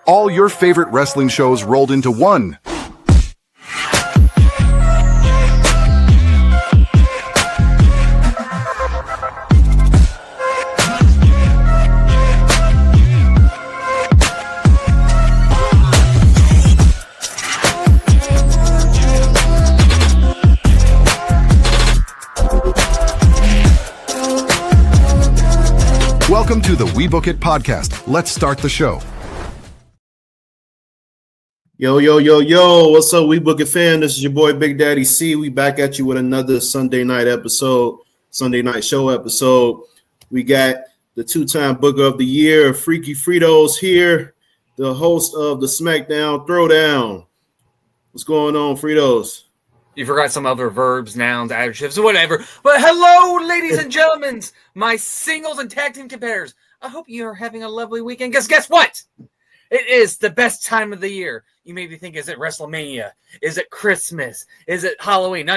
All your favorite wrestling shows rolled into one. Welcome to the WeBook It podcast. Let's start the show. Yo, what's up, WeBook It fan? This is your boy Big Daddy C. We back at you with another Sunday night show episode. We got the two-time Booker of the Year, Freaky Fritos here, the host of the SmackDown Throwdown. What's going on, Fritos? You forgot some other verbs, nouns, adjectives, whatever. But hello, ladies and gentlemen, my singles and tag team competitors. I hope you are having a lovely weekend. Guess what? It is the best time of the year. You may be thinking, is it WrestleMania? Is it Christmas? Is it Halloween? No.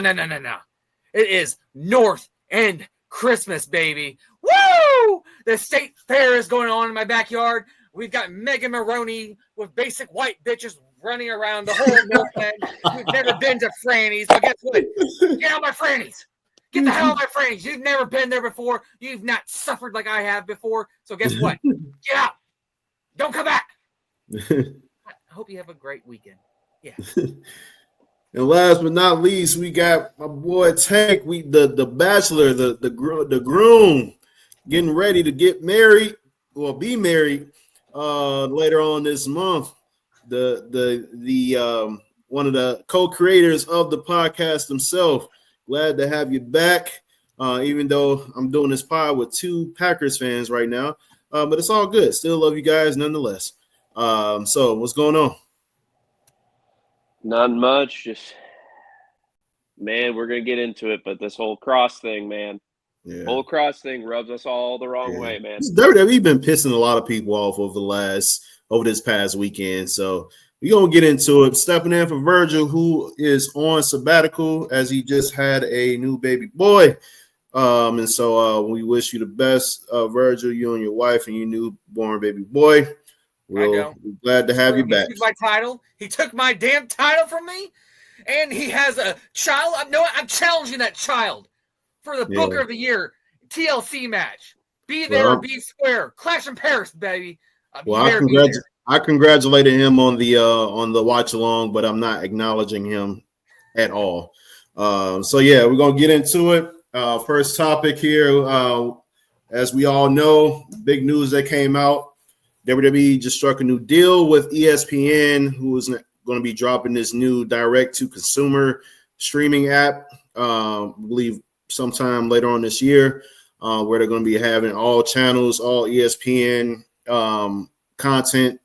It is North End Christmas, baby. Woo! The state fair is going on in my backyard. We've got Megan Maroney with basic white bitches running around the whole North End. We've never been to Franny's, but guess what? Get out my Franny's. Get the hell out of my Franny's. You've never been there before. You've not suffered like I have before. So guess what? Get out. Don't come back. I hope you have a great weekend. Yeah. And last but not least, we got my boy Tank. The bachelor, the groom, getting ready to get married or be married later on this month. The one of the co-creators of the podcast himself. Glad to have you back. Even though I'm doing this pod with two Packers fans right now, but it's all good. Still love you guys nonetheless. So what's going on? Not much. Just, man, we're going to get into it, but this whole Kross thing, man. Yeah. Whole Kross thing rubs us all the wrong way, man. WWE been pissing a lot of people off over this past weekend. So we're going to get into it. Stepping in for Virgil, who is on sabbatical as he just had a new baby boy. And so we wish you the best, Virgil, you and your wife and your newborn baby boy. We're glad to have you back. He took my title. He took my damn title from me, and he has a child. I'm challenging that child for the Booker of the Year TLC match. Be there or be square. Clash in Paris, baby. I congratulated him on the watch along, but I'm not acknowledging him at all. So yeah, we're gonna get into it. First topic here, as we all know, big news that came out. WWE just struck a new deal with ESPN, who is going to be dropping this new direct-to-consumer streaming app, I believe sometime later on this year, where they're going to be having all channels, all ESPN content,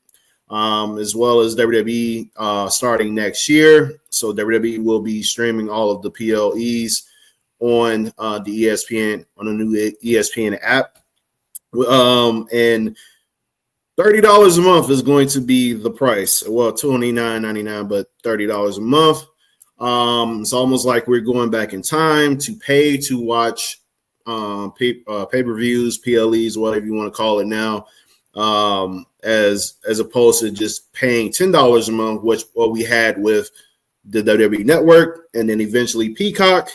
as well as WWE starting next year. So WWE will be streaming all of the PLEs on the ESPN, on the new ESPN app. And $30 a month is going to be the price. Well, $29.99, but $30 a month. It's almost like we're going back in time to pay to watch pay-per-views, PLEs, whatever you want to call it now, as opposed to just paying $10 a month, which what we had with the WWE Network, and then eventually Peacock.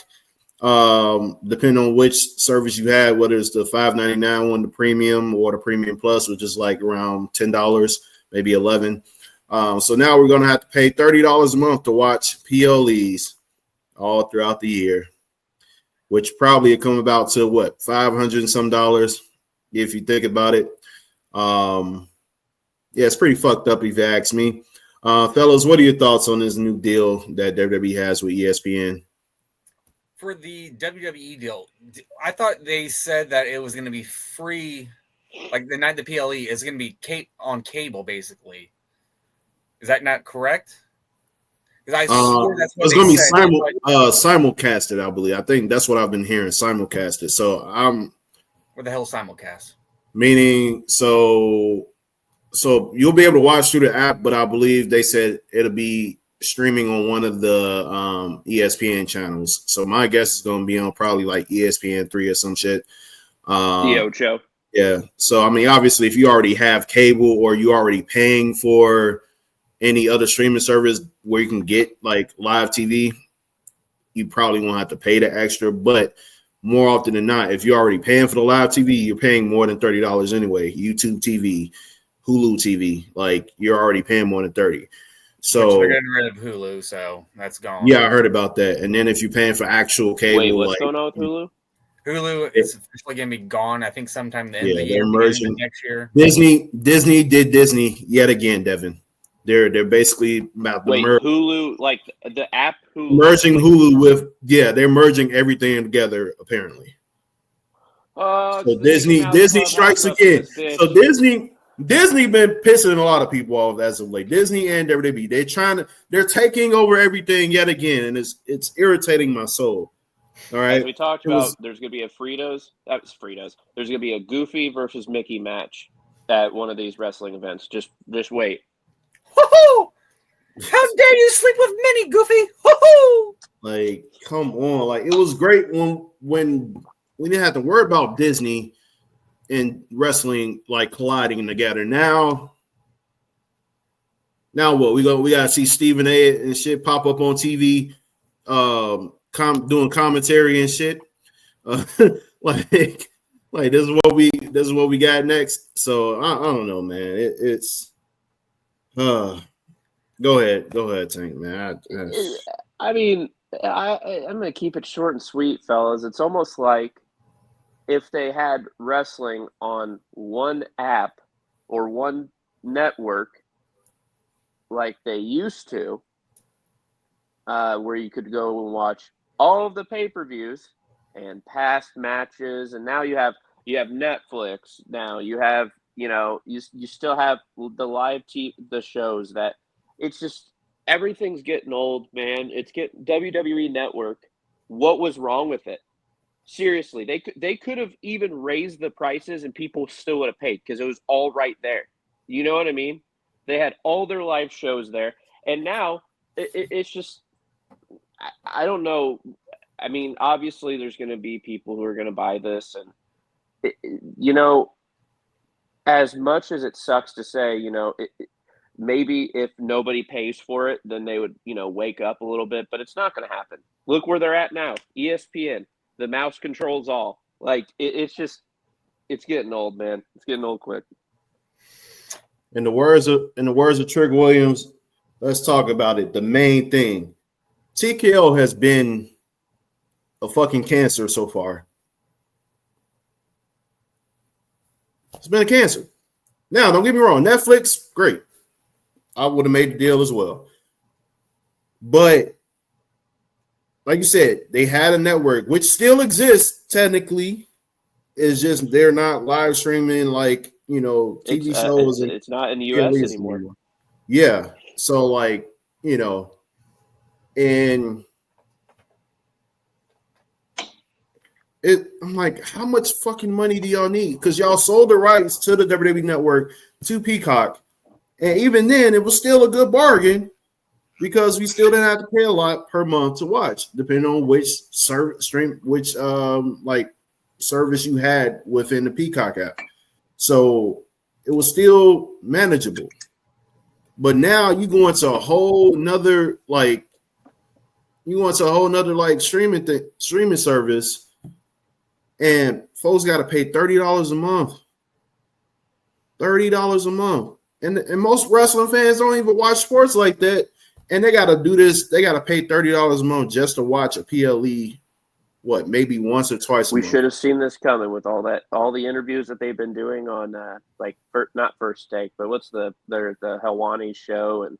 Depending on which service you had, whether it's the $5.99 one, the premium, or the premium plus, which is like around $10, maybe $11. So now we're going to have to pay $30 a month to watch PLEs all throughout the year, which probably would come about to what, $500 and some dollars if you think about it. Yeah, it's pretty fucked up if you ask me. Fellas, what are your thoughts on this new deal that WWE has with ESPN? For the WWE deal, I thought they said that it was going to be free, like the night the PLE is going to be on cable, basically. Is that not correct? Because I swore that's what it's going to be simulcasted, I believe. I think that's what I've been hearing, simulcasted. So what the hell is simulcast? Meaning, so you'll be able to watch through the app, but I believe they said it'll be streaming on one of the ESPN channels. So my guess is going to be on probably like ESPN 3 or some shit. The Ocho. Yeah. So, I mean, obviously, if you already have cable or you already paying for any other streaming service where you can get like live TV, you probably won't have to pay the extra. But more often than not, if you're already paying for the live TV, you're paying more than $30 anyway. YouTube TV, Hulu TV, like you're already paying more than $30. So they're getting rid of Hulu, so that's gone. Yeah, I heard about that. And then if you're paying for actual cable, wait, what's going on with Hulu? Hulu is officially going to be gone. I think sometime the end of the year, merging next year. Disney did Disney yet again, Devin. They're basically about the Hulu, like the app Hulu, merging Hulu with they're merging everything together apparently. So Disney strikes again. So Disney been pissing a lot of people off as of late. Disney and WWE, they're taking over everything yet again, and it's irritating my soul. All right. As we talked about, there's going to be a Fritos. That was Fritos. There's going to be a Goofy versus Mickey match at one of these wrestling events. Just wait. Woohoo! How dare you sleep with Minnie, Goofy? Woohoo! Like, come on! Like, it was great when we didn't have to worry about Disney and wrestling like colliding together. Now what? We gotta see Stephen A. and shit pop up on TV, doing commentary and shit. Like this is what we got next. So I don't know, man. It's go ahead, Tank, man. I mean, I'm gonna keep it short and sweet, fellas. It's almost like if they had wrestling on one app or one network like they used to, where you could go and watch all of the pay-per-views and past matches, and now you have Netflix. Now you have, you still have the live the shows that it's just everything's getting old, man. It's getting WWE Network. What was wrong with it? Seriously, they could have even raised the prices and people still would have paid because it was all right there. You know what I mean? They had all their live shows there, and now it's just I don't know. I mean, obviously, there's going to be people who are going to buy this, and as much as it sucks to say, maybe if nobody pays for it, then they would wake up a little bit, but it's not going to happen. Look where they're at now. ESPN. The mouse controls all. Like it's getting old, man. It's getting old quick. In the words of Trick Williams, let's talk about it. The main thing, TKO has been a fucking cancer so far. It's been a cancer. Now, don't get me wrong. Netflix, great. I would have made the deal as well. But like you said, they had a network which still exists technically. It's just they're not live streaming like TV shows. It's not in the US anymore. Yeah. So and I'm like, how much fucking money do y'all need? Because y'all sold the rights to the WWE Network to Peacock, and even then, it was still a good bargain. Because we still didn't have to pay a lot per month to watch, depending on which service you had within the Peacock app. So it was still manageable. But now you go into a whole nother streaming service, and folks got to pay $30 a month. $30 a month, and most wrestling fans don't even watch sports like that. And they got to do this. They got to pay $30 a month just to watch a PLE, maybe once or twice a month. We should have seen this coming with all the interviews that they've been doing on, not First Take, but what's the Helwani show. And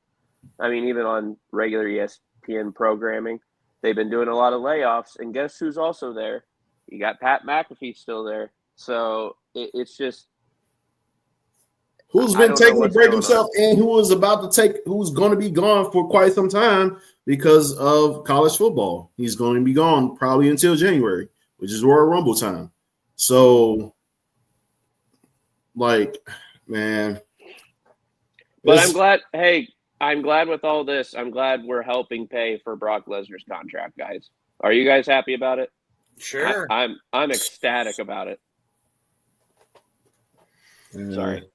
I mean, even on regular ESPN programming, they've been doing a lot of layoffs. And guess who's also there? You got Pat McAfee still there. So it's just. Who's been taking a break himself and who's going to be gone for quite some time because of college football. He's going to be gone probably until January, which is Royal Rumble time. So, man. But I'm glad with all this. I'm glad we're helping pay for Brock Lesnar's contract, guys. Are you guys happy about it? Sure. I'm ecstatic about it. Sorry.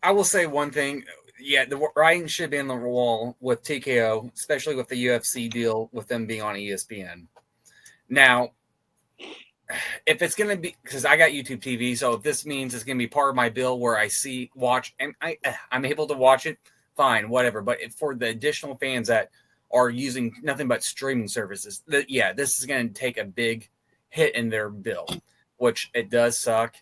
I will say one thing. Yeah, the writing should be on the wall with TKO, especially with the UFC deal with them being on ESPN. Now, if it's going to be, because I got YouTube TV, so if this means it's going to be part of my bill where I watch, and I'm able to watch it, fine, whatever. But for the additional fans that are using nothing but streaming services, this is going to take a big hit in their bill, which it does suck.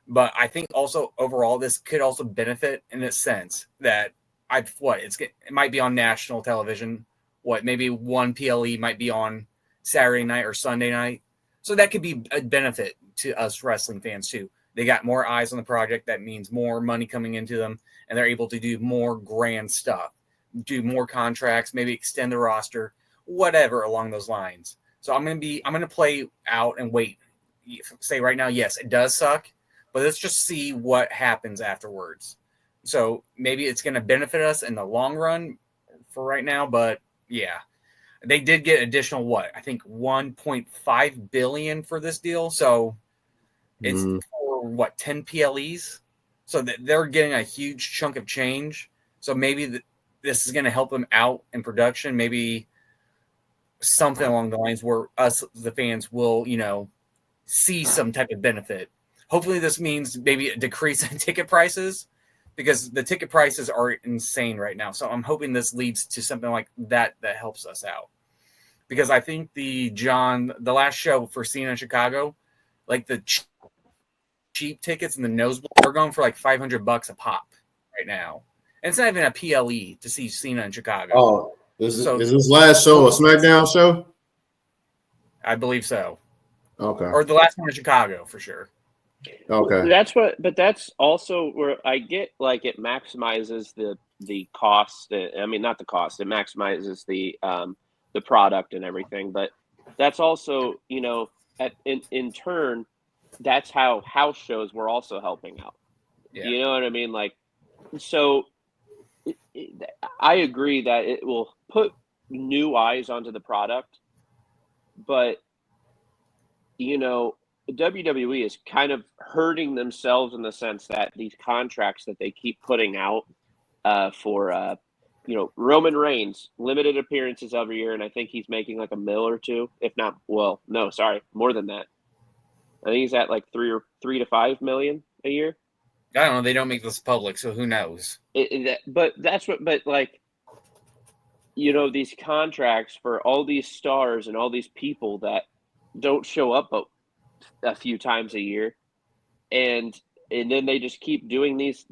But I think also overall, this could also benefit in the sense that it might be on national television. Maybe one PLE might be on Saturday night or Sunday night. So that could be a benefit to us wrestling fans too. They got more eyes on the project. That means more money coming into them, and they're able to do more grand stuff, do more contracts, maybe extend the roster, whatever along those lines. So I'm going to play out and wait. Say right now, yes, it does suck. But let's just see what happens afterwards. So maybe it's going to benefit us in the long run for right now. But yeah, they did get additional I think 1.5 billion for this deal. So it's for 10 PLEs. So they're getting a huge chunk of change. So maybe this is going to help them out in production. Maybe something along the lines where us, the fans, will see some type of benefit. Hopefully this means maybe a decrease in ticket prices, because the ticket prices are insane right now. So I'm hoping this leads to something like that helps us out. Because I think the last show for Cena in Chicago, like the cheap tickets and the nosebleed, are going for like $500 a pop right now. And it's not even a PLE to see Cena in Chicago. Oh, is this last show a SmackDown show? I believe so. Okay. Or the last one in Chicago for sure. Okay. That's also where I get, like, it maximizes the cost. I mean, not the cost. It maximizes the product and everything. But that's also, in turn, that's how house shows were also helping out. Yeah. You know what I mean? Like, so I agree that it will put new eyes onto the product, but WWE is kind of hurting themselves in the sense that these contracts that they keep putting out for Roman Reigns, limited appearances every year, and I think he's making like $1 million or $2 million, if not, more than that. I think he's at like $3 to $5 million a year. I don't know. They don't make this public, so who knows? But these contracts for all these stars and all these people that don't show up a few times a year, and then they just keep doing these.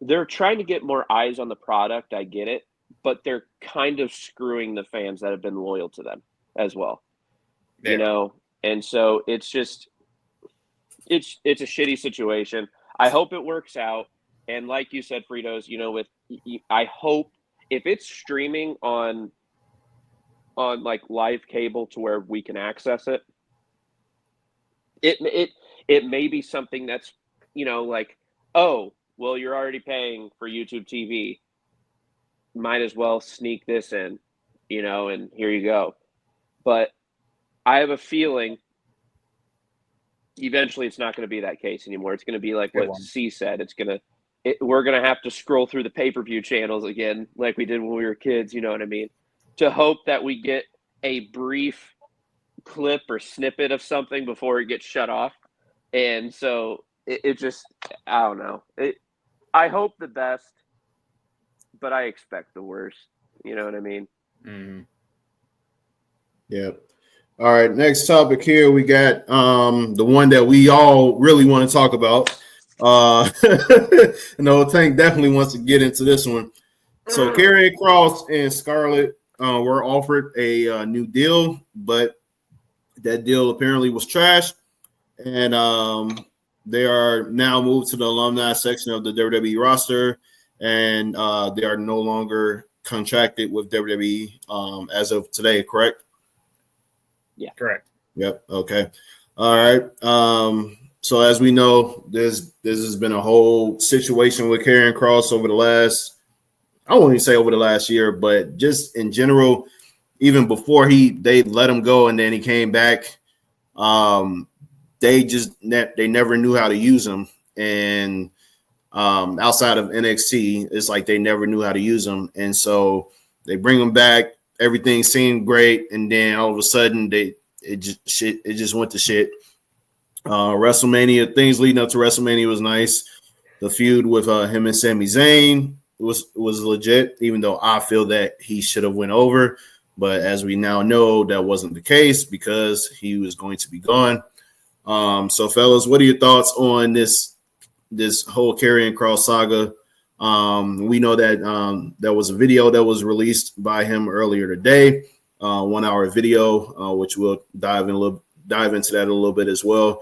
They're trying to get more eyes on the product. I get it, but they're kind of screwing the fans that have been loyal to them as well. Yeah. And so it's just it's a shitty situation. I hope it works out. And like you said, Fritos, I hope if it's streaming on like live cable to where we can access it, it may be something that's, like, oh, well, you're already paying for YouTube TV. Might as well sneak this in, and here you go. But I have a feeling eventually it's not going to be that case anymore. It's going to be like what C said. We're going to have to scroll through the pay-per-view channels again, like we did when we were kids, you know what I mean? To hope that we get a brief clip or snippet of something before it gets shut off. And so it just, I don't know. I hope the best, but I expect the worst. You know what I mean? Mm-hmm. Yeah. All right. Next topic here, we got the one that we all really want to talk about. Tank definitely wants to get into this one. So Karrion Kross and Scarlett were offered a new deal, but that deal apparently was trash, and they are now moved to the alumni section of the WWE roster, and they are no longer contracted with WWE as of today, correct? Yeah, correct. Yep. Okay. All right. So as we know, this has been a whole situation with Karrion Kross over the last, I won't even say over the last year, but just in general, even before they let him go and then he came back, they never knew how to use him. and outside of NXT, it's like they never knew how to use him, and so they bring him back. Everything seemed great, and then all of a sudden it just went to shit. WrestleMania, things leading up to WrestleMania was nice. The feud with him and Sami Zayn was legit, even though I feel that he should have went over. But as we now know, that wasn't the case because he was going to be gone. So, fellas, what are your thoughts on this whole Karrion Kross saga? We know that there was a video that was released by him earlier today, 1 hour video, which we'll dive into that a little bit as well.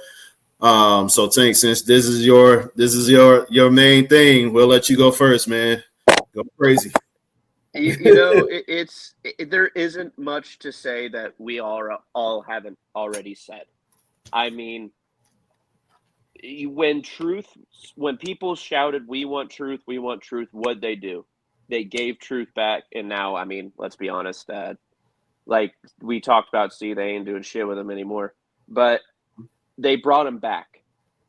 So Tank, since this is your main thing, we'll let you go first, man. Go crazy. There isn't much to say that we all haven't already said. I mean, when people shouted, "We want truth, what'd they do? They gave truth back, and now, I mean, let's be honest, like we talked about, Steve, they ain't doing shit with him anymore, but they brought him back,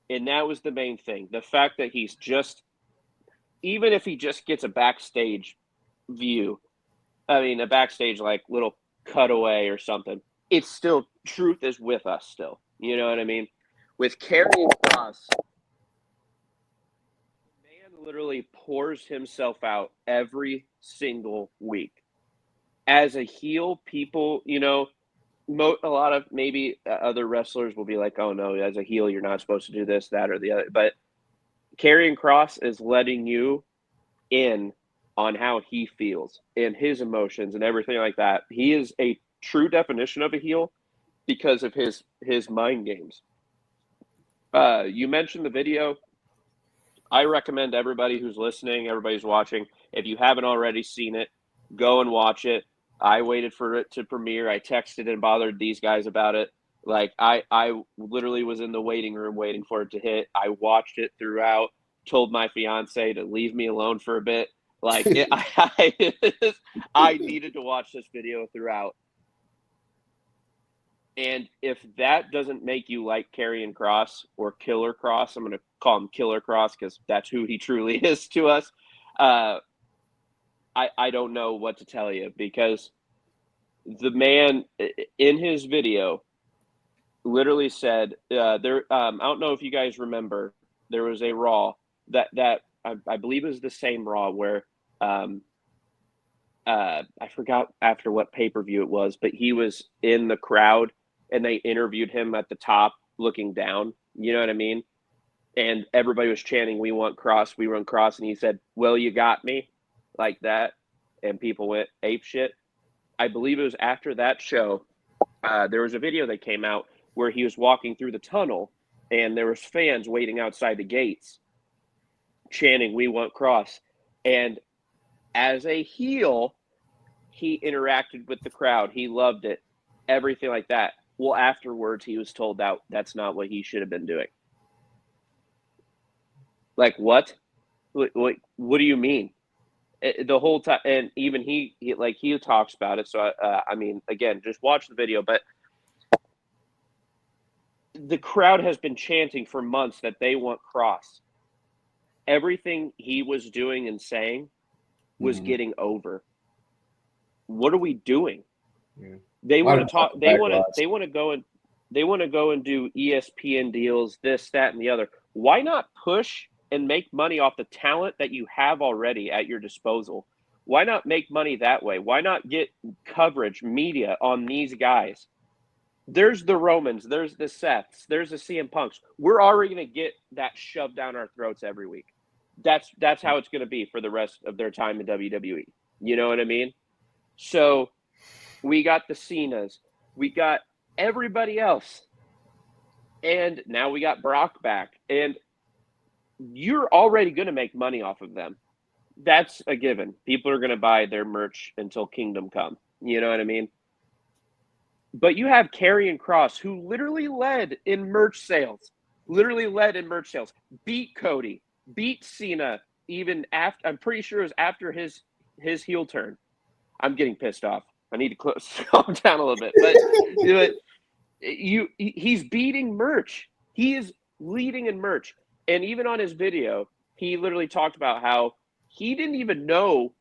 and that was the main thing. The fact that he's even if he just gets a backstage view, I mean, a backstage like little cutaway or something, it's still, truth is with us still. You know what I mean? With Karrion Kross, the man literally pours himself out every single week. As a heel, people, a lot of maybe other wrestlers will be like, oh no, as a heel, you're not supposed to do this, that, or the other. But Karrion Kross is letting you in on how he feels and his emotions and everything like that. He is a true definition of a heel because of his mind games. You mentioned the video. I recommend everybody who's listening, everybody who's watching, if you haven't already seen it, go and watch it. I waited for it to premiere. I texted and bothered these guys about it. Like, I literally was in the waiting room waiting for it to hit. I watched it throughout, told my fiance to leave me alone for a bit. Like, I needed to watch this video throughout. And if that doesn't make you like Karrion Kross or Killer Kross, I'm going to call him Killer Kross because that's who he truly is to us. I don't know what to tell you, because the man in his video literally said, I don't know if you guys remember, there was a Raw that I believe it was the same Raw where I forgot after what pay-per-view it was, but he was in the crowd and they interviewed him at the top looking down. You know what I mean? And everybody was chanting, "We want Kross, we want Kross." And he said, "Well, you got me," like that. And people went ape shit. I believe it was after that show. There was a video that came out where he was walking through the tunnel and there was fans waiting outside the gates chanting, "We want Kross." And as a heel, he interacted with the crowd. He loved it, everything like that. Well, afterwards, he was told that that's not what he should have been doing. Like, what? What do you mean? The whole time, and even he talks about it. So, I mean, again, just watch the video. But the crowd has been chanting for months that they want Kross. Everything he was doing and saying was getting over. What are we doing? Yeah. They want to talk. They want to go and do ESPN deals, this, that, and the other. Why not push and make money off the talent that you have already at your disposal? Why not make money that way? Why not get coverage, media on these guys? There's the Romans, there's the Seths, there's the CM Punks. We're already going to get that shoved down our throats every week. That's how it's going to be for the rest of their time in WWE. You know what I mean? So we got the Cenas, we got everybody else, and now we got Brock back, and you're already going to make money off of them. That's a given. People are going to buy their merch until Kingdom Come. You know what I mean? But you have Karrion Kross, who literally led in merch sales, beat Cody, beat Cena, even after, I'm pretty sure it was after his heel turn. I'm getting pissed off. I need to calm down a little bit. But he's beating merch. He is leading in merch. And even on his video, he literally talked about how he didn't even know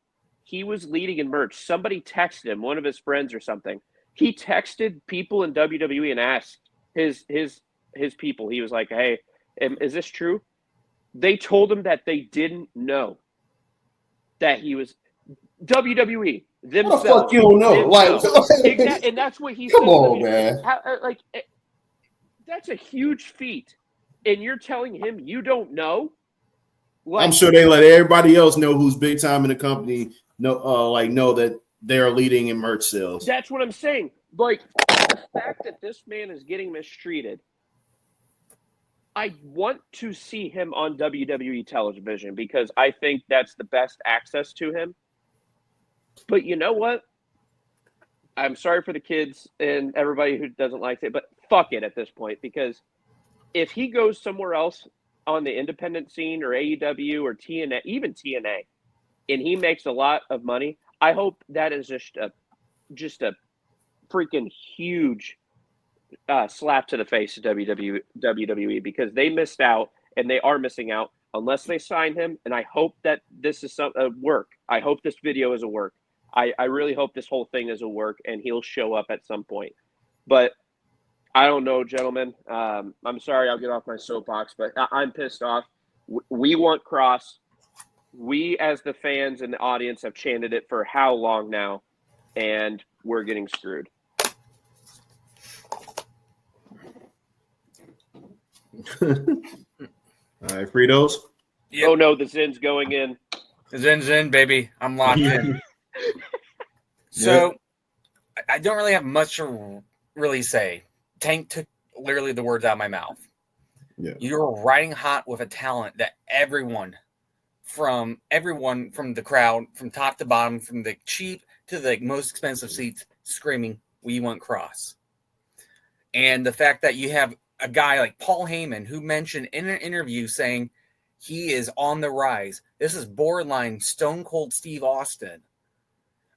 he was leading in merch. Somebody texted him, one of his friends or something. He texted people in WWE and asked his people. He was like, "Hey, is this true?" They told him that they didn't know that he was WWE themselves. What the fuck you don't know? Like, and that's what he come said. on, man. That's a huge feat, and you're telling him you don't know. Like, I'm sure they let everybody else know who's big time in the company know that they're leading in merch sales. That's what I'm saying. Like, the fact that this man is getting mistreated, I want to see him on WWE television because I think that's the best access to him. But you know what? I'm sorry for the kids and everybody who doesn't like it, but fuck it at this point, because if he goes somewhere else on the independent scene or AEW or TNA, even TNA, and he makes a lot of money, I hope that is just a freaking huge slap to the face of WWE, because they missed out and they are missing out unless they sign him. And I hope that this is a work. I hope this video is a work. I really hope this whole thing is a work and he'll show up at some point. But I don't know, gentlemen. I'm sorry, I'll get off my soapbox, but I'm pissed off. We want Kross. We, as the fans and the audience, have chanted it for how long now, and we're getting screwed. All right, Fritos. Yep. Oh no, the Zin's going in. The Zin's in, baby. I'm locked in. So I don't really have much to really say. Tank took literally the words out of my mouth. Yeah. You're riding hot with a talent that everyone from the crowd, from top to bottom, from the cheap to the most expensive seats, screaming, "We want Kross." And the fact that you have a guy like Paul Heyman, who mentioned in an interview saying he is on the rise. This is borderline Stone Cold Steve Austin.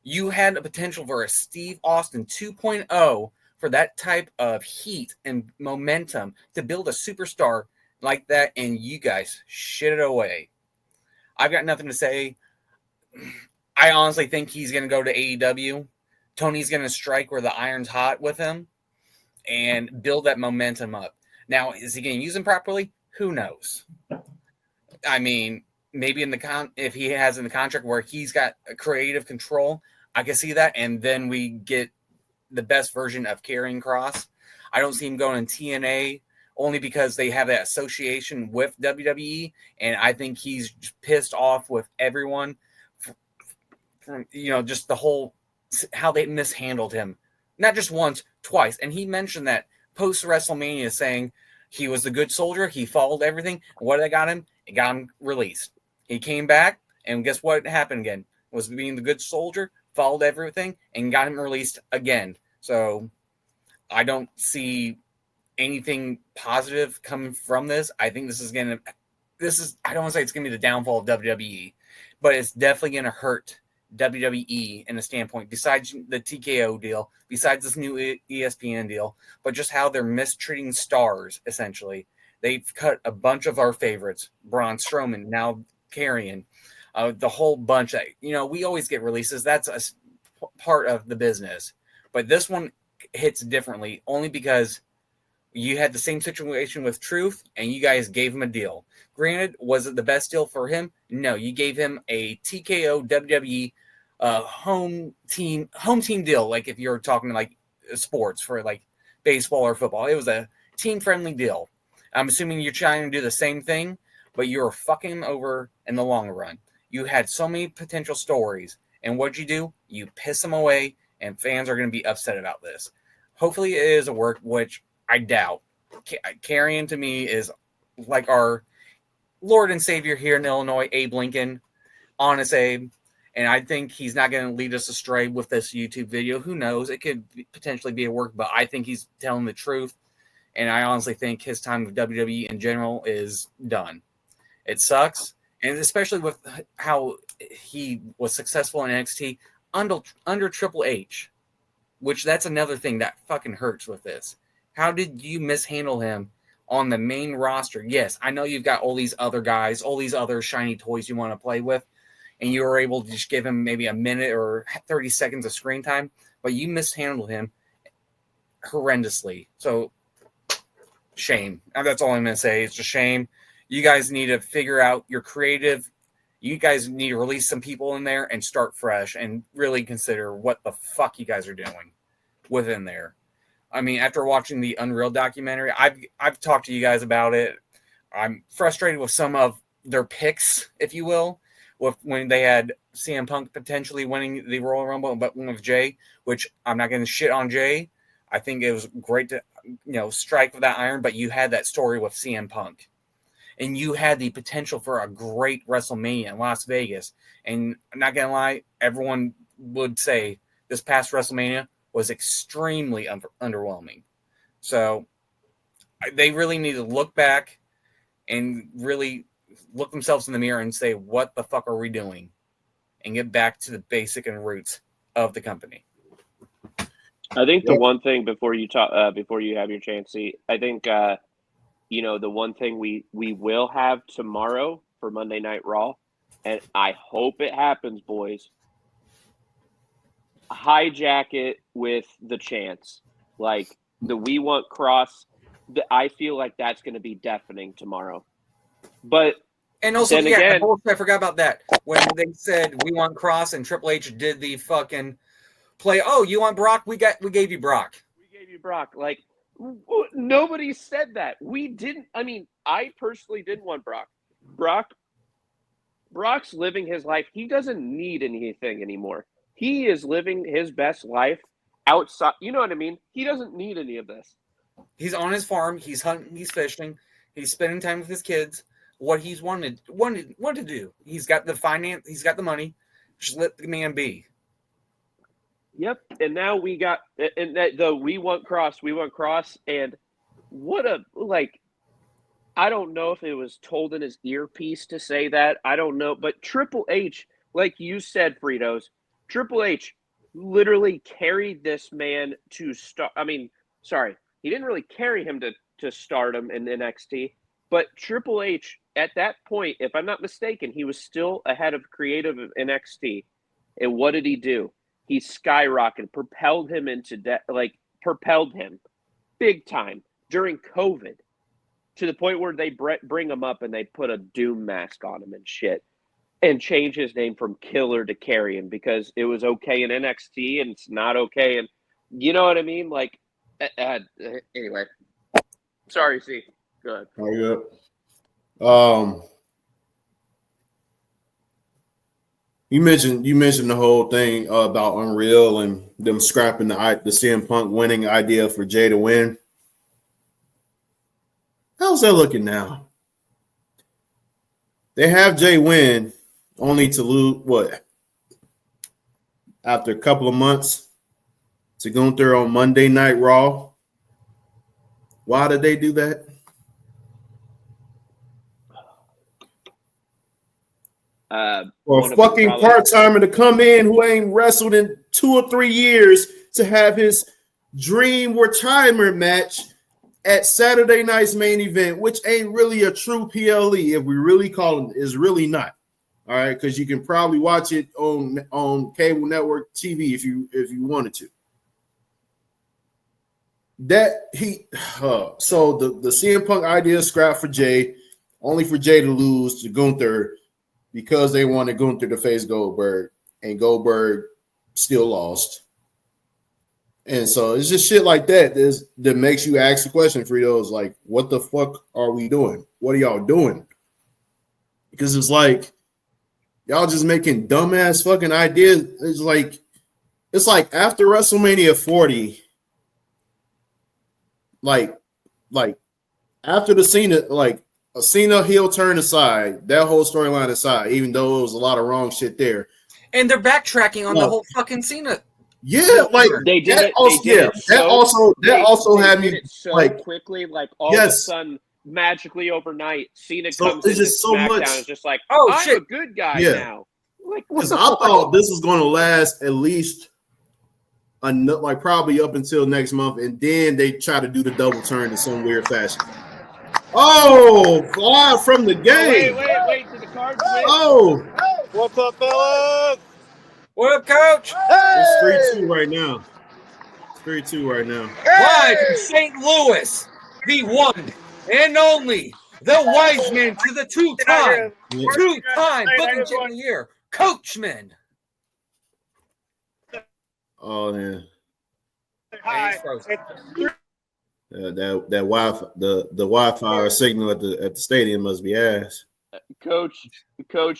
You had a potential for a Steve Austin 2.0 for that type of heat and momentum to build a superstar like that, and you guys shit it away. I've got nothing to say. I honestly think he's going to go to AEW. Tony's going to strike where the iron's hot with him and build that momentum up. Now, is he going to use him properly? Who knows? I mean, maybe if he has in the contract where he's got a creative control, I can see that, and then we get the best version of Karrion Kross. I don't see him going in TNA only because they have that association with WWE, and I think he's pissed off with everyone from just the whole how they mishandled him, not just once, twice. And he mentioned that post WrestleMania, saying he was the good soldier, he followed everything. What did I got him? It got him released. He came back, and guess what happened again? Was being the good soldier, followed everything, and got him released again. So I don't see anything positive coming from this. I think I don't want to say it's going to be the downfall of WWE, but it's definitely going to hurt WWE in a standpoint, besides the TKO deal, besides this new ESPN deal, but just how they're mistreating stars, essentially. They've cut a bunch of our favorites, Braun Strowman, now Karrion, the whole bunch. We always get releases. That's a part of the business. But this one hits differently only because you had the same situation with Truth, and you guys gave him a deal. Granted, was it the best deal for him? No, you gave him a TKO WWE home team deal. Like if you're talking like sports for like baseball or football, it was a team-friendly deal. I'm assuming you're trying to do the same thing, but you're fucking him over in the long run. You had so many potential stories, and what'd you do? You piss them away, and fans are going to be upset about this. Hopefully it is a work, which I doubt. Karrion to me is like our Lord and Savior here in Illinois, Abe Lincoln, honest Abe. And I think he's not going to lead us astray with this YouTube video. Who knows? It could potentially be a work, but I think he's telling the truth. And I honestly think his time with WWE in general is done. It sucks. And especially with how he was successful in NXT under Triple H, which that's another thing that fucking hurts with this. How did you mishandle him on the main roster. Yes, I know you've got all these other guys, all these other shiny toys you want to play with, and you were able to just give him maybe a minute or 30 seconds of screen time, but you mishandled him horrendously. So, shame. That's all I'm going to say. It's a shame. You guys need to figure out your creative. You guys need to release some people in there and start fresh and really consider what the fuck you guys are doing within there. I mean, after watching the Unreal documentary, I've talked to you guys about it. I'm frustrated with some of their picks, if you will, with when they had CM Punk potentially winning the Royal Rumble, but one with Jay, which I'm not going to shit on Jay. I think it was great to, strike with that iron, but you had that story with CM Punk. And you had the potential for a great WrestleMania in Las Vegas. And I'm not going to lie, everyone would say this past WrestleMania was extremely underwhelming. So they really need to look back and really look themselves in the mirror and say, what the fuck are we doing? And get back to the basic and roots of the company. I think the one thing before you talk, before you have your chance, see, I think, the one thing we will have tomorrow for Monday Night Raw, and I hope it happens, boys, hijack it with the chants. Like the We Want Kross, I feel like that's going to be deafening tomorrow. But and also, then again, I forgot about that. When they said We Want Kross and Triple H did the fucking play, oh, you want Brock? We gave you Brock. We gave you Brock. Like, nobody said that. We didn't. I mean, I personally didn't want Brock. Brock's living his life. He doesn't need anything anymore. He is living his best life outside. You know what I mean? He doesn't need any of this. He's on his farm. He's hunting. He's fishing. He's spending time with his kids. What he's wanted to do. He's got the finance. He's got the money. Just let the man be. Yep. And now we got and that the We Want Kross, and what a I don't know if it was told in his earpiece to say that. I don't know, but Triple H, like you said, Fritos, Triple H literally carried this man to start. I mean, sorry, he didn't really carry him to stardom in NXT, but Triple H at that point, if I'm not mistaken, he was still ahead of creative of NXT. And what did he do? He skyrocketed, propelled him big time during COVID, to the point where they bring him up and they put a Doom mask on him and shit, and change his name from Killer to Karrion because it was okay in NXT and it's not okay. And you know what I mean? Like, anyway, sorry, C. Go ahead. Oh, yeah. You mentioned the whole thing about Unreal and them scrapping the CM Punk winning idea for Jay to win. How's that looking now? They have Jay win only to lose after a couple of months to Gunther on Monday Night Raw. Why did they do that? For a fucking part-timer to come in who ain't wrestled in 2 or 3 years to have his dream retirement match at Saturday night's main event, which ain't really a true PLE, if we really call it, is really not. All right, because you can probably watch it on cable network TV if you wanted to. So the CM Punk idea scrapped for Jay, only for Jay to lose to Gunther because they wanted Gunther to face Goldberg, and Goldberg still lost. And so it's just shit like that that makes you ask the question, Fritos, like, what the fuck are we doing? What are y'all doing? Because it's like y'all just making dumbass fucking ideas. It's like after WrestleMania 40, like after the Cena, like a Cena heel turn aside, that whole storyline aside, even though it was a lot of wrong shit there. And they're backtracking on the whole fucking Cena. Yeah, like they did that it. Also, they did it so, that also had me so like quickly, like all of a sudden, magically overnight, Cena comes into SmackDown. It's just like, oh, I'm a good guy now. Like, because I thought this was going to last at least probably up until next month, and then they try to do the double turn in some weird fashion. Oh, fly from the game. Wait. Did the Cards win? Oh, What's up, fellas? What up, Coach? it's 3-2 right now. It's 3-2 right now. Live from St. Louis, the one and only, the wise man to the two-time booking champion of the year, Coachman. Oh yeah. Hi. That Wi-Fi, the Wi-Fi signal at the stadium must be ass. Coach,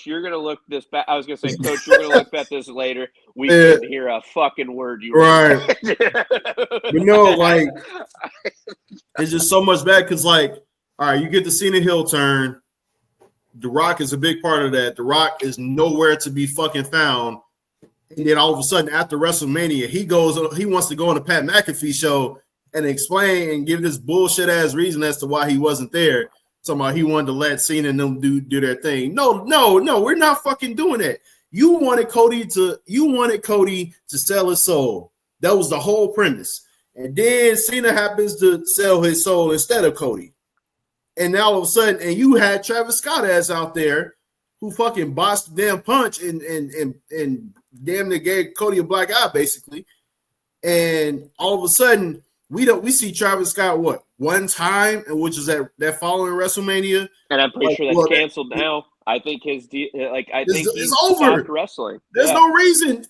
you're gonna look this back. I was gonna say, Coach, you're gonna look at this later. We couldn't hear a fucking word you were right. But no, like it's just so much bad because, like, all right, you get the Cena heel turn. The Rock is a big part of that. The Rock is nowhere to be fucking found. And then all of a sudden, after WrestleMania, he wants to go on a Pat McAfee show and explain and give this bullshit ass reason as to why he wasn't there. Somehow he wanted to let Cena and them do their thing. No, we're not fucking doing that. You wanted Cody to sell his soul. That was the whole premise. And then Cena happens to sell his soul instead of Cody. And now all of a sudden, and you had Travis Scott ass out there who fucking bossed the damn punch and damn near gave Cody a black eye, basically. And all of a sudden, we see Travis Scott one time, and which is that following WrestleMania. And I'm pretty sure that's canceled now. I think his think he's over wrestling. There's no reason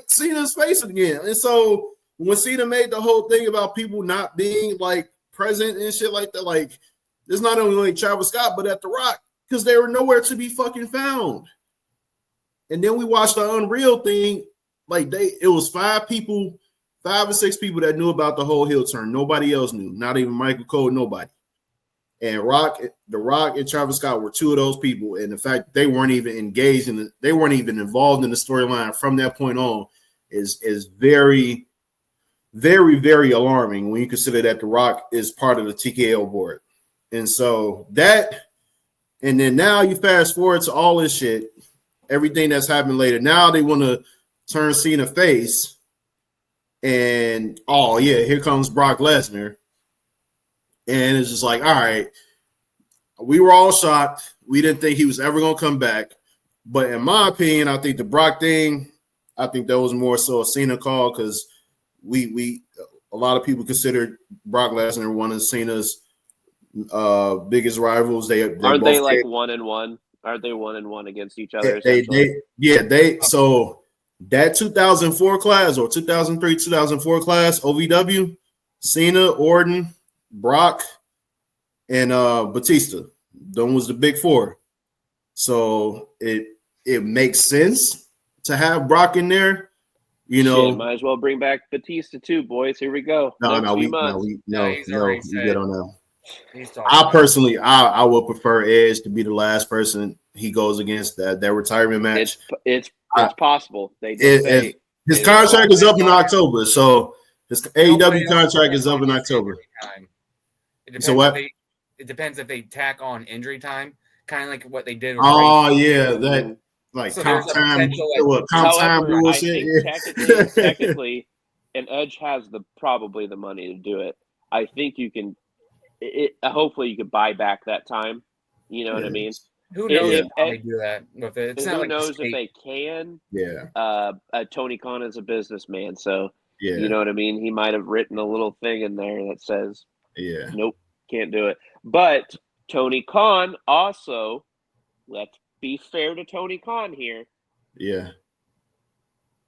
Cena's facing again. And so when Cena made the whole thing about people not being like present and shit like that, like there's not only Travis Scott but at The Rock because they were nowhere to be fucking found. And then we watched the Unreal thing. Like it was 5 or 6 people that knew about the whole heel turn. Nobody else knew. Not even Michael Cole. Nobody. And The Rock and Travis Scott were 2 of those people. And the fact they weren't even engaged they weren't even involved in the storyline from that point on is very, very, very alarming when you consider that The Rock is part of the TKO board. And so and then now you fast forward to all this shit, everything that's happened later. Now they want to turn Cena face. And here comes Brock Lesnar. And it's just like, all right, we were all shocked. We didn't think he was ever going to come back. But in my opinion, I think the Brock thing, I think that was more so a Cena call because a lot of people considered Brock Lesnar one of Cena's biggest rivals. Aren't they like 1-1? Aren't they 1-1 against each other? So that 2004 class or 2003, 2004 class, OVW, Cena, Orton, Brock, and Batista. Those was the big 4. So it makes sense to have Brock in there. You know, might as well bring back Batista too, boys. Here we go. We get on that. I would prefer Edge to be the last person he goes against that retirement match. It's possible. They did say his contract is up in October, so his AEW contract is up in October. It depends if they tack on injury time, kind of like what they did. That like so comp time bullshit. Technically, and Edge has probably the money to do it. I think you can. Hopefully, you could buy back that time. You know what I mean? Who knows if they do that? Who knows if they can? Yeah. Tony Khan is a businessman, so yeah. You know what I mean? He might have written a little thing in there that says, nope, can't do it. But Tony Khan also, let's be fair to Tony Khan here. Yeah.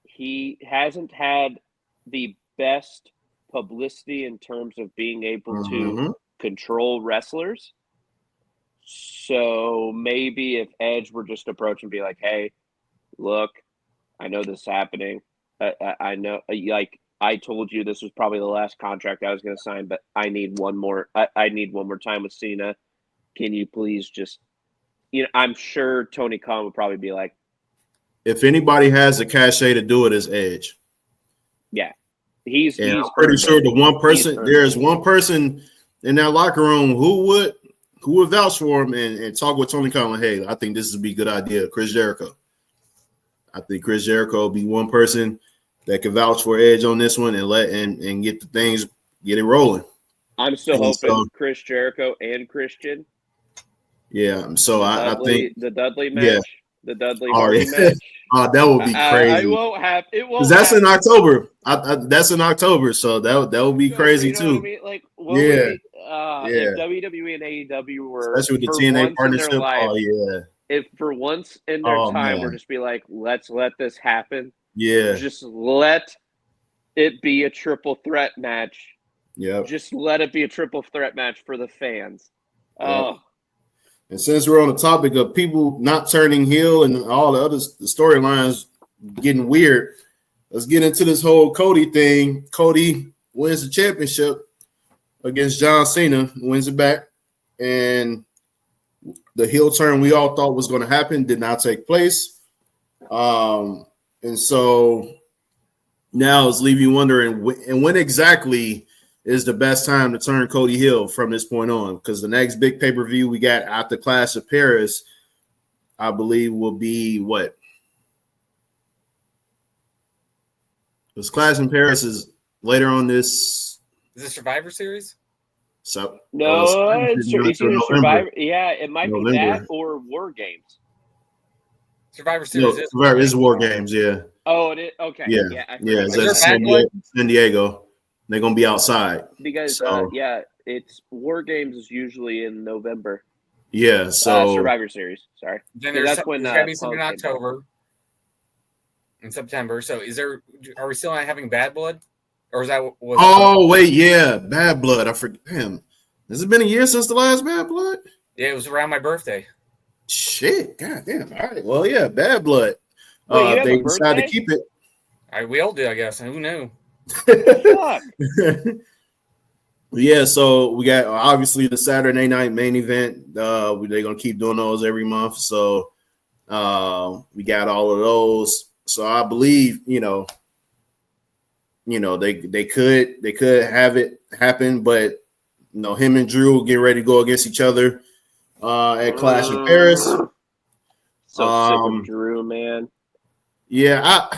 He hasn't had the best publicity in terms of being able to control wrestlers. So maybe if Edge were just approach and be like, hey, look, I know this is happening. I know, like, I told you this was probably the last contract I was going to sign, but I need one more. I need one more time with Cena. Can you please just, I'm sure Tony Khan would probably be like, if anybody has the cachet to do it, it's Edge. Yeah. I'm pretty sure there's one person in that locker room who would vouch for him and talk with Tony Khan. Like, hey, I think this would be a good idea. Chris Jericho. I think Chris Jericho will be one person that can vouch for Edge on this one and get it rolling. I'm still And hoping so, Chris Jericho and Christian. Yeah, so I think the Dudley match, yeah. the Dudley Oh, Hardy yeah. match. That would be I crazy. won't have it. Because Won't that's in happen. October. That's in October, so that would be So, crazy you know what I too. mean? Like, what would Yeah, be if WWE and AEW were especially with the for TNA once in their partnership. life, Oh yeah. if for once in their Oh time we're man. just be like, let's let this happen. Yeah. Just let it be a triple threat match. Yep. Just let it be a triple threat match for the fans. Yep. Oh. And since we're on the topic of people not turning heel and all the other storylines getting weird, let's get into this whole Cody thing. Cody wins the championship against John Cena, wins it back, and the heel turn we all thought was going to happen did not take place. And so now it's leave you wondering when exactly is the best time to turn Cody heel from this point on, because the next big pay-per-view we got after Clash of Paris, I believe, will be what? Because Clash in Paris is later on this. Is it Survivor Series? So No, it's either November. Survivor. Yeah, it might November. be that or War Games. Survivor Series is Survivor is War Games, yeah. Oh, it is? Okay. Yeah. Is there San Diego. They're gonna be outside because it's War Games is usually in November. Yeah, so Survivor Series. Sorry, then that's when there's gotta be something in October, in September. So are we still not having Bad Blood, or is that wait, yeah, Bad Blood. I forget him. Has it been a year since the last Bad Blood? Yeah, it was around my birthday. Shit, goddamn. All right, well, yeah, Bad Blood. Wait, they decided to keep it. We all did, I guess. Who knew? Fuck. Yeah, so we got obviously the Saturday night main event. They're gonna keep doing those every month. So we got all of those. So I believe they could have it happen, but him and Drew get ready to go against each other at Clash of Paris. So sick of Drew, man. Yeah,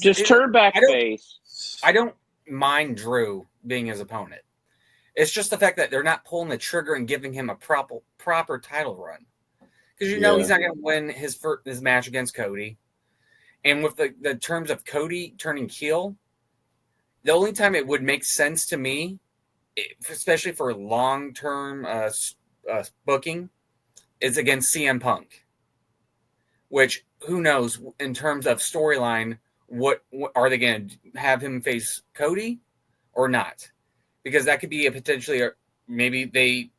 just turn back face. I don't mind Drew being his opponent. It's just the fact that they're not pulling the trigger and giving him a proper title run, because he's not going to win his match against Cody. And with the terms of Cody turning heel, the only time it would make sense to me, especially for long-term booking, is against CM Punk. Which, who knows, in terms of storyline, what are they going to have him face Cody or not? Because that could be a potentially, maybe they,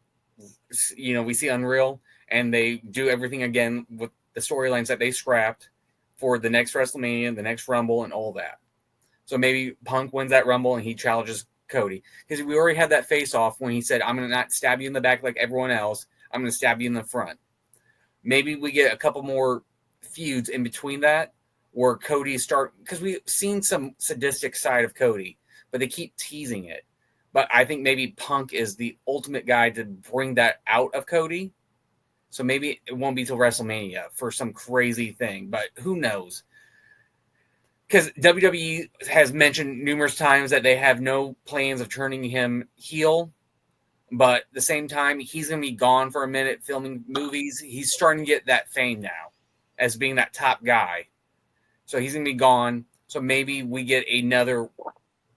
we see Unreal and they do everything again with the storylines that they scrapped for the next WrestleMania, the next Rumble, and all that. So maybe Punk wins that Rumble and he challenges Cody. Because we already had that face-off when he said, I'm going to not stab you in the back like everyone else. I'm going to stab you in the front. Maybe we get a couple more feuds in between that where Cody because we've seen some sadistic side of Cody, but they keep teasing it. But I think maybe Punk is the ultimate guy to bring that out of Cody. So maybe it won't be till WrestleMania for some crazy thing, but who knows? Because WWE has mentioned numerous times that they have no plans of turning him heel, but at the same time, he's going to be gone for a minute filming movies. He's starting to get that fame now as being that top guy. So he's going to be gone. So maybe we get another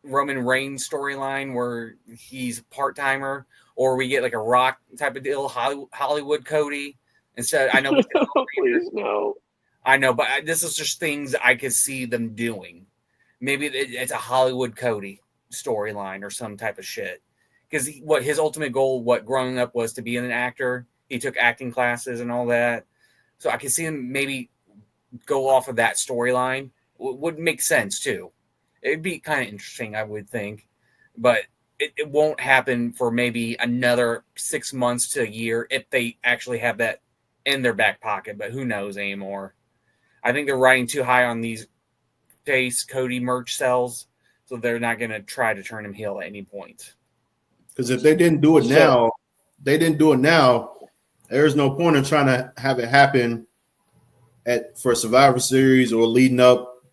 Roman Reigns storyline where he's a part-timer, or we get like a Rock type of deal, Hollywood Cody. Instead, I know. Please no. I know, but this is just things I could see them doing. Maybe it's a Hollywood Cody storyline or some type of shit. Because his ultimate goal, growing up was to be an actor. He took acting classes and all that. So I could see him maybe go off of that storyline. Would make sense too. It'd be kind of interesting, I would think. But it won't happen for maybe another 6 months to a year if they actually have that in their back pocket. But who knows anymore? I think they're riding too high on these face Cody merch sales, so they're not going to try to turn him heel at any point. Because if they didn't do it now, there's no point in trying to have it happen for Survivor Series or leading up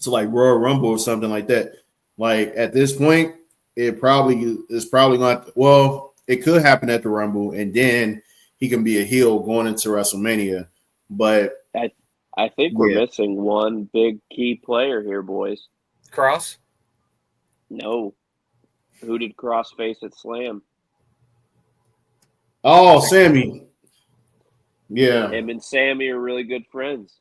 to like Royal Rumble or something like that. Like at this point, it probably is probably going to, well, it could happen at the Rumble, and then he can be a heel going into WrestleMania. But I think we're missing one big key player here, boys. Kross? No. Who did Kross face at Slam? Oh, Sammy. Yeah. Him and Sammy are really good friends.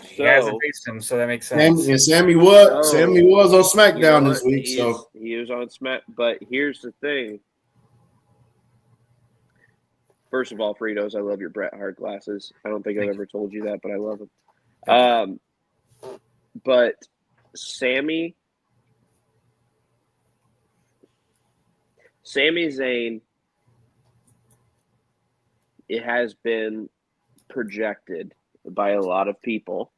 He hasn't faced him, so that makes sense. Sammy was on SmackDown this week. He was on Smack. But here's the thing. First of all, Fritos, I love your Bret Hart glasses. I don't think I've ever told you that, but I love them. But Sami Zayn, it has been projected by a lot of people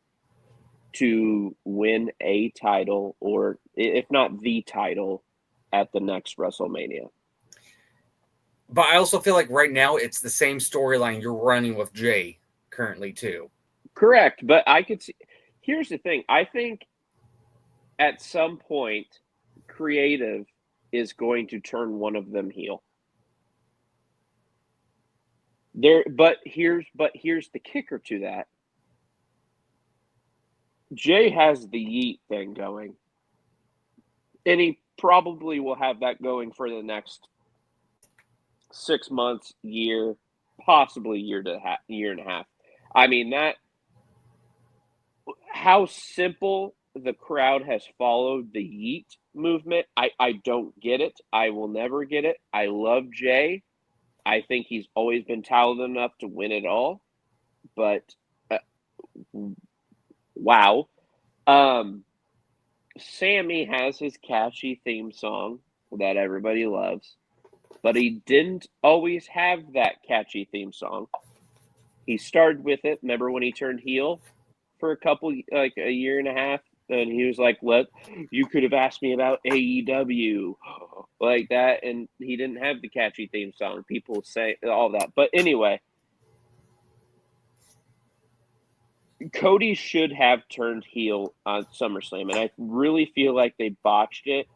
to win a title, or if not the title, at the next WrestleMania. But I also feel like right now it's the same storyline you're running with Jay currently too. Correct, but I could see. Here's the thing. I think at some point, creative is going to turn one of them heel. But here's the kicker to that. Jay has the yeet thing going, and he probably will have that going for the next 6 months, year, possibly year and a half. I mean, that how simple the crowd has followed the yeet movement. I don't get it. I will never get it. I love Jay. I think he's always been talented enough to win it all. But wow. Sammy has his catchy theme song that everybody loves. But he didn't always have that catchy theme song. He started with it. Remember when he turned heel for a year and a half? And he was like, you could have asked me about AEW. Like that. And he didn't have the catchy theme song. People say all that. But anyway, Cody should have turned heel on SummerSlam. And I really feel like they botched it.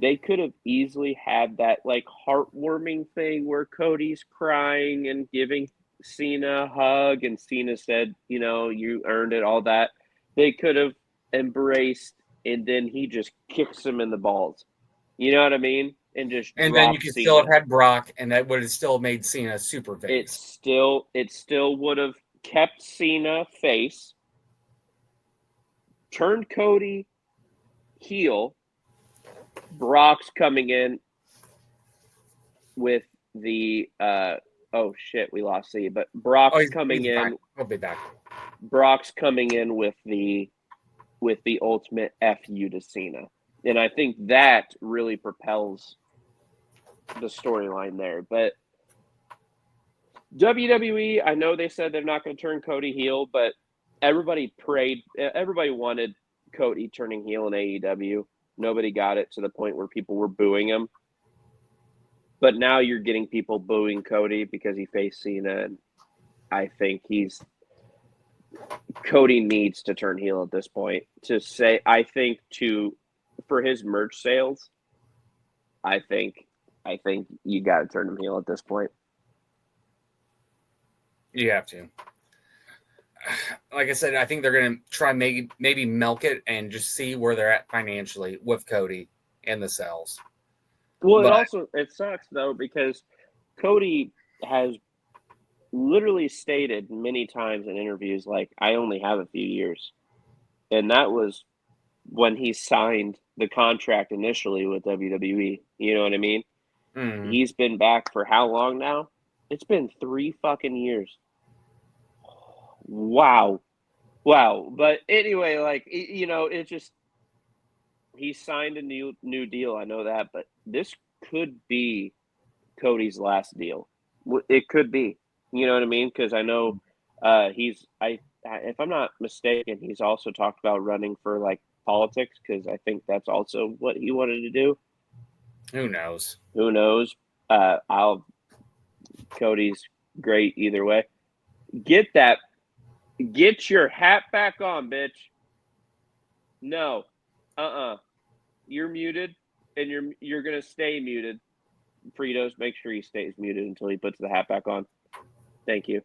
They could have easily had that like heartwarming thing where Cody's crying and giving Cena a hug, and Cena said, you earned it, all that. They could have embraced, and then he just kicks him in the balls. You know what I mean? And then you could still have had Brock, and that would have still made Cena super face. It still would have kept Cena face, turned Cody heel. Brock's coming in with the oh shit, we lost C, but Brock's coming in. Back. He'll be back. Brock's coming in with the ultimate FU to Cena. And I think that really propels the storyline there. But WWE, I know they said they're not going to turn Cody heel, but everybody wanted Cody turning heel in AEW. Nobody got it to the point where people were booing him. But now you're getting people booing Cody because he faced Cena. And I think Cody needs to turn heel at this point. For his merch sales, I think you got to turn him heel at this point. You have to. Like I said, I think they're going to try maybe milk it and just see where they're at financially with Cody and the sales. Well, it sucks though, because Cody has literally stated many times in interviews, like, I only have a few years. And that was when he signed the contract initially with WWE. You know what I mean? Mm-hmm. He's been back for how long now? It's been 3 fucking years. Wow. But anyway, like, it's just, he signed a new deal. I know that, but this could be Cody's last deal. It could be, you know what I mean? Because I know if I'm not mistaken, he's also talked about running for like politics, because I think that's also what he wanted to do. Who knows? Cody's great either way. Get your hat back on, bitch. No. You're muted. And you're gonna stay muted. Fritos, make sure he stays muted until he puts the hat back on. Thank you.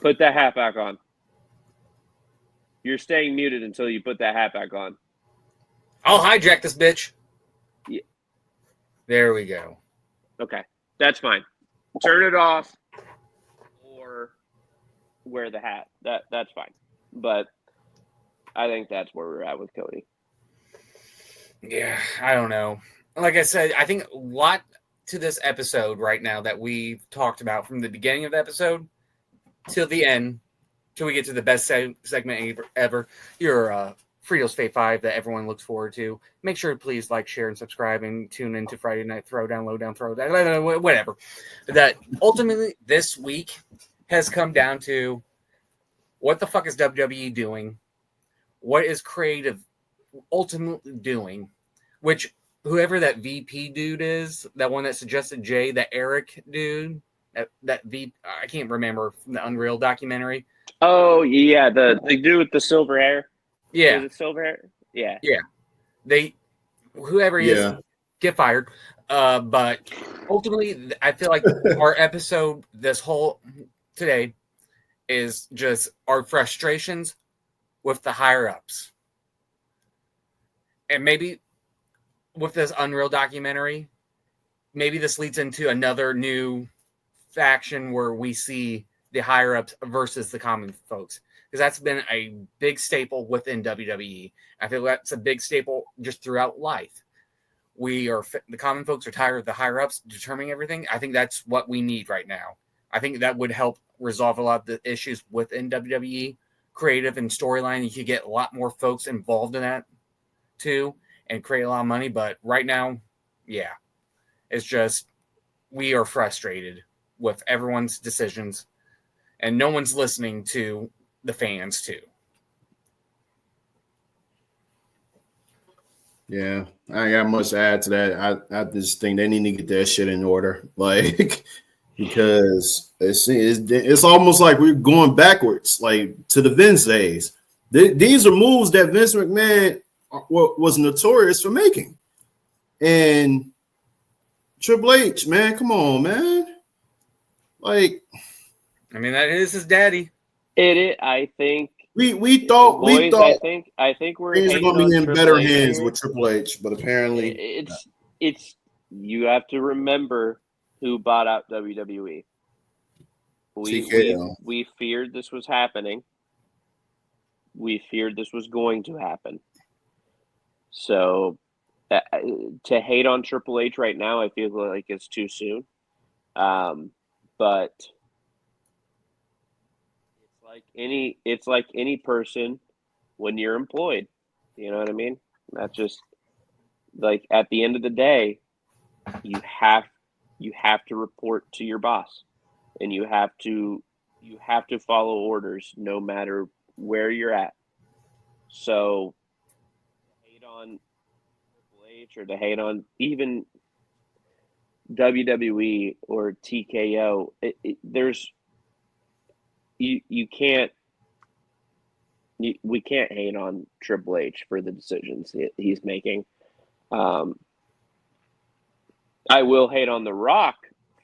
Put that hat back on. You're staying muted until you put that hat back on. I'll hijack this bitch. Yeah. There we go. Okay, that's fine. Turn it off or wear the hat. That's fine. But I think that's where we're at with Cody. Yeah, I don't know. Like I said, I think a lot to this episode right now that we've talked about from the beginning of the episode till the end, till we get to the best segment ever. Your Fritos Fate 5 that everyone looks forward to. Make sure to please like, share, and subscribe, and tune into Friday Night Throwdown, Lowdown, Throwdown, whatever. That ultimately this week has come down to what the fuck is WWE doing? What is creative ultimately doing? Which whoever that VP dude is, that one that suggested Jay, that Eric dude, that I can't remember from the Unreal documentary. Oh yeah, the dude with the silver hair. Yeah, was it silver hair? Yeah, they whoever he is get fired. But ultimately, I feel like our episode this whole today is just our frustrations with the higher ups, and maybe with this Unreal documentary, maybe this leads into another new faction where we see the higher ups versus the common folks, because that's been a big staple within WWE. I feel that's a big staple just throughout life. The common folks are tired of the higher ups determining everything. I think that's what we need right now. I think that would help resolve a lot of the issues within WWE, creative and storyline. You could get a lot more folks involved in that too and create a lot of money. But right now, yeah, it's just we are frustrated with everyone's decisions and no one's listening to the fans too. Yeah, I got much to add to that. I just think they need to get that shit in order, like, because it's almost like we're going backwards, like to the Vince days. These are moves that Vince McMahon was notorious for making, and Triple H, man, come on, man. Like, I mean, that is his daddy. I think we thought I think we're things are going to be in better hands with Triple H, but apparently it's you have to remember who bought out WWE. We feared this was happening. We feared this was going to happen. So to hate on Triple H right now, I feel like it's too soon. But it's like any person when you're employed. You know what I mean? That's just like at the end of the day, you have to report to your boss, and you have to follow orders no matter where you're at. So to hate on Triple H or to hate on even WWE or TKO, we can't hate on Triple H for the decisions he's making. I will hate on The Rock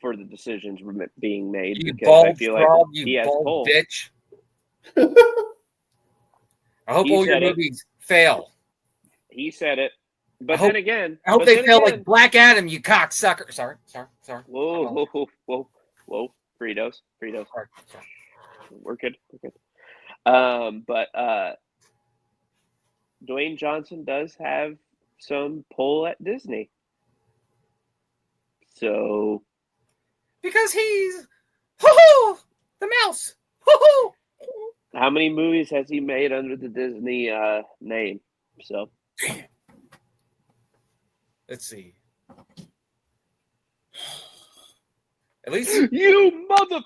for the decisions being made because I feel like he has pull. Bitch. I hope all your movies fail. He said it, but then again, I hope they fail like Black Adam. You cocksucker! Sorry. Whoa! Fritos. Sorry. We're good. But Dwayne Johnson does have some pull at Disney. So, because he's the mouse. How many movies has he made under the Disney name? So, let's see. At least you mother.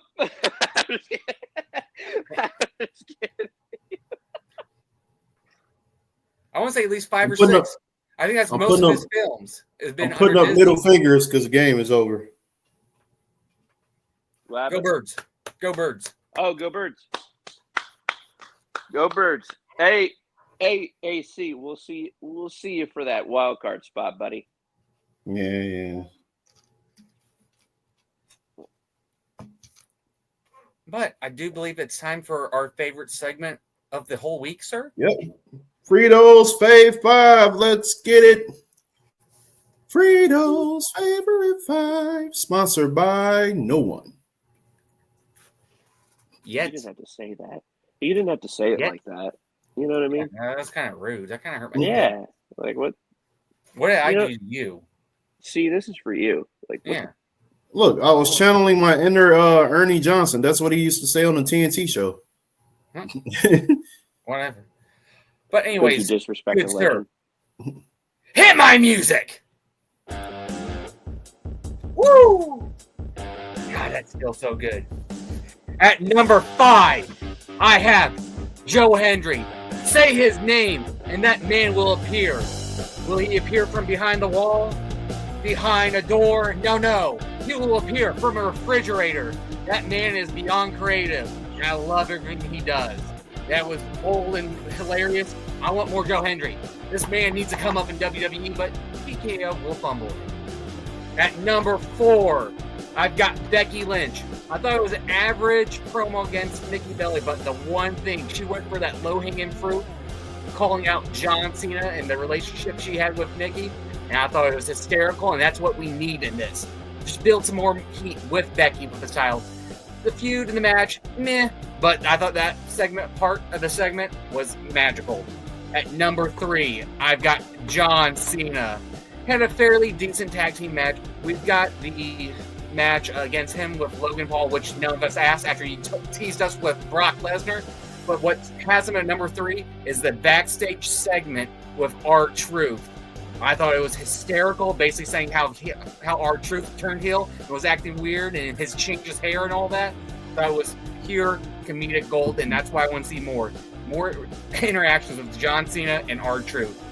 I want to say at least 5 or 6. I think that's most of his films. I'm putting up middle fingers because the game is over. Go Birds. Go Birds. Oh, go Birds. Go Birds. Hey, AC, we'll see you for that wild card spot, buddy. Yeah. But I do believe it's time for our favorite segment of the whole week, sir. Yep. Fritos Fave 5. Let's get it. Fritos Favorite 5. Sponsored by no one. Yet. You didn't have to say that. You didn't have to say it like that. You know what I mean? Yeah, that's kind of rude. That kind of hurt my Yeah. feelings. Like what? What did I do to you? See, this is for you. Like yeah. Look, I was channeling my inner Ernie Johnson. That's what he used to say on the TNT show. Whatever. But anyways, you disrespect good a sir. legend. Hit my music. Woo! God, that feels so good. At number 5, I have Joe Hendry. Say his name, and that man will appear. Will he appear from behind the wall? Behind a door? No. He will appear from a refrigerator. That man is beyond creative, and I love everything he does. That was old and hilarious. I want more Joe Hendry. This man needs to come up in WWE, but TKO will fumble it. At number 4, I've got Becky Lynch. I thought it was an average promo against Nikki Bella, but the one thing, she went for that low-hanging fruit, calling out John Cena and the relationship she had with Nikki, and I thought it was hysterical, and that's what we need in this. Just build some more heat with Becky with the title. The feud and the match, meh, but I thought that part of the segment was magical. At number 3, I've got John Cena. Had a fairly decent tag team match. We've got the match against him with Logan Paul, which none of us asked after he teased us with Brock Lesnar. But what has him at number 3 is the backstage segment with R-Truth. I thought it was hysterical, basically saying how R-Truth turned heel and was acting weird and his changed his hair and all that. That was pure comedic gold, and that's why I want to see more interactions with John Cena and R-Truth.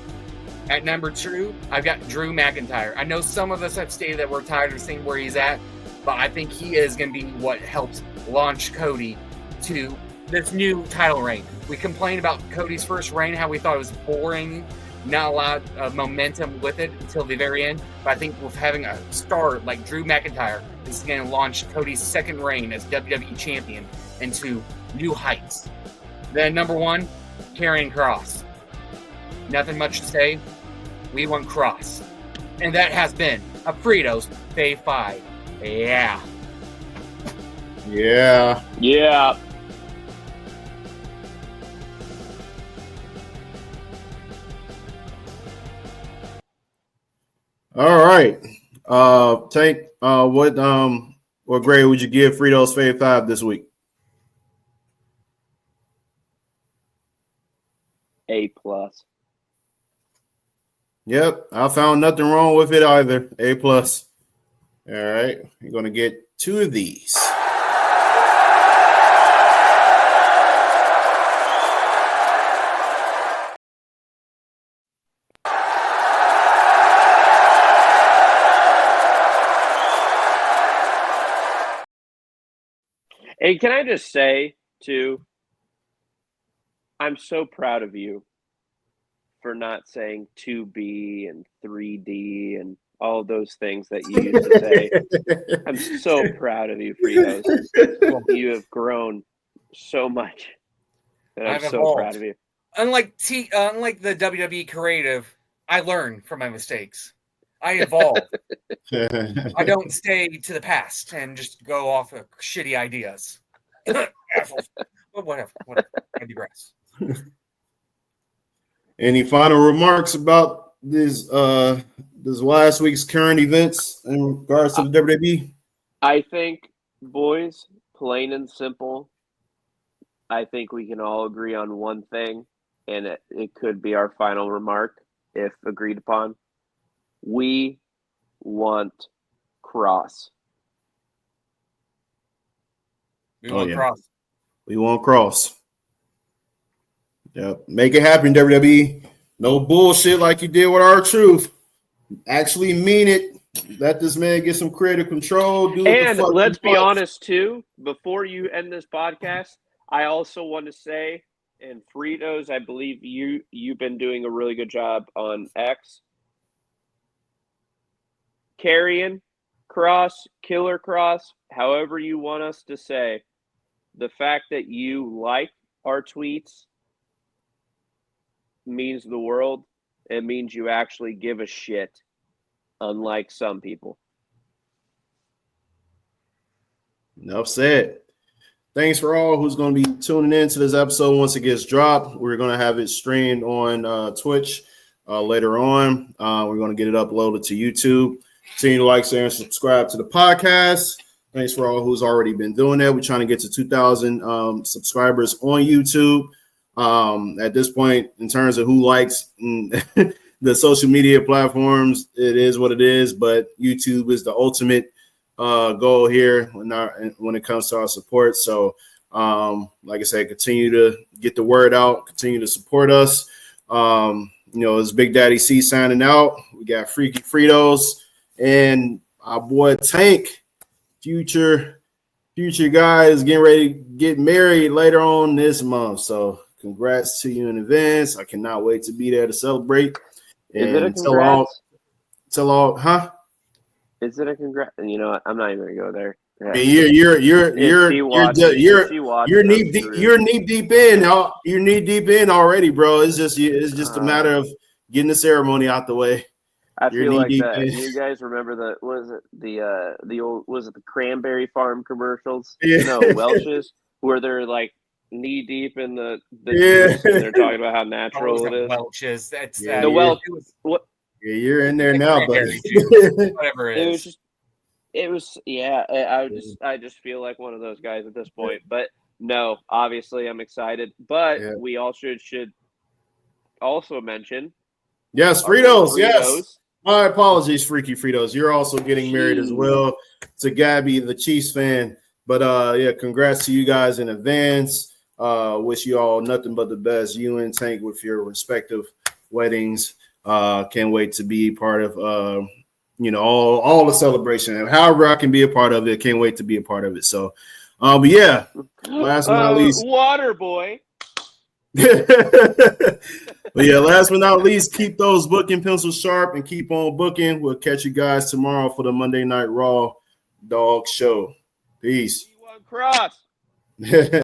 At number 2, I've got Drew McIntyre. I know some of us have stated that we're tired of seeing where he's at, but I think he is going to be what helps launch Cody to this new title reign. We complained about Cody's first reign, how we thought it was boring, not a lot of momentum with it until the very end. But I think with having a star like Drew McIntyre, this is going to launch Cody's second reign as WWE Champion into new heights. Then number 1, Karrion Kross. Nothing much to say. We want Kross. And that has been a Fritos Fave 5. Yeah. Yeah. All right. Tank, what grade would you give Fritos Fave 5 this week? A+. Yep, I found nothing wrong with it either. A+. All right, you're gonna get 2 of these. Hey, can I just say, too, I'm so proud of you for not saying 2B and 3D and all of those things that you used to say. I'm so proud of you, Fritos. You have grown so much. And I'm so proud of you. Unlike the WWE creative, I learn from my mistakes. I evolve. I don't stay to the past and just go off of shitty ideas. Assholes. But whatever. I digress. Any final remarks about this last week's current events in regards to the WWE? I think, boys, plain and simple, I think we can all agree on one thing, and it could be our final remark if agreed upon. We want Kross. We want Kross. We want Kross. Yep. Make it happen, WWE. No bullshit like you did with R-Truth. Actually mean it. Let this man get some creative control. And let's be honest, too, before you end this podcast, I also want to say, and Fritos, I believe you've been doing a really good job on X. Karrion Kross, Killer Kross, however you want us to say, the fact that you like our tweets means the world. It means you actually give a shit, unlike some people. Enough said. Thanks for all who's going to be tuning in to this episode once it gets dropped. We're going to have it streamed on Twitch later on. We're going to get it uploaded to YouTube. Continue to like, share, and subscribe to the podcast. Thanks for all who's already been doing that. We're trying to get to 2,000 subscribers on YouTube. At this point, in terms of who likes the social media platforms, it is what it is. But YouTube is the ultimate goal here when it comes to our support. So, like I said, continue to get the word out. Continue to support us. It's Big Daddy C signing out. We got Freaky Fritos and our boy Tank. Future guy is getting ready to get married later on this month. So congrats to you in advance. I cannot wait to be there to celebrate. Is it a congrats? Tell all, huh? Is it a congrats? You know what? I'm not even gonna go there. Yeah. You're knee deep in already, bro. It's just a matter of getting the ceremony out the way. I feel like that. You guys remember the old Cranberry Farm commercials? Yeah. No, Welch's, where they're like knee deep in the juice, and they're talking about how natural it is. Welch's. That's the Welch. Yeah, you're in there now, buddy. Whatever it is. I just feel like one of those guys at this point. But no, obviously I'm excited. But we also should also mention. Yes, Fritos. Yes. My apologies, Freaky Fritos. You're also getting married as well to Gabby, the Chiefs fan. But congrats to you guys in advance. Wish you all nothing but the best. You and Tank with your respective weddings. Can't wait to be part of all the celebration. However I can be a part of it, can't wait to be a part of it. So last but not least, water boy. But last but not least, keep those booking pencils sharp and keep on booking. We'll catch you guys tomorrow for the Monday Night Raw Dog Show. Peace. Karrion Kross.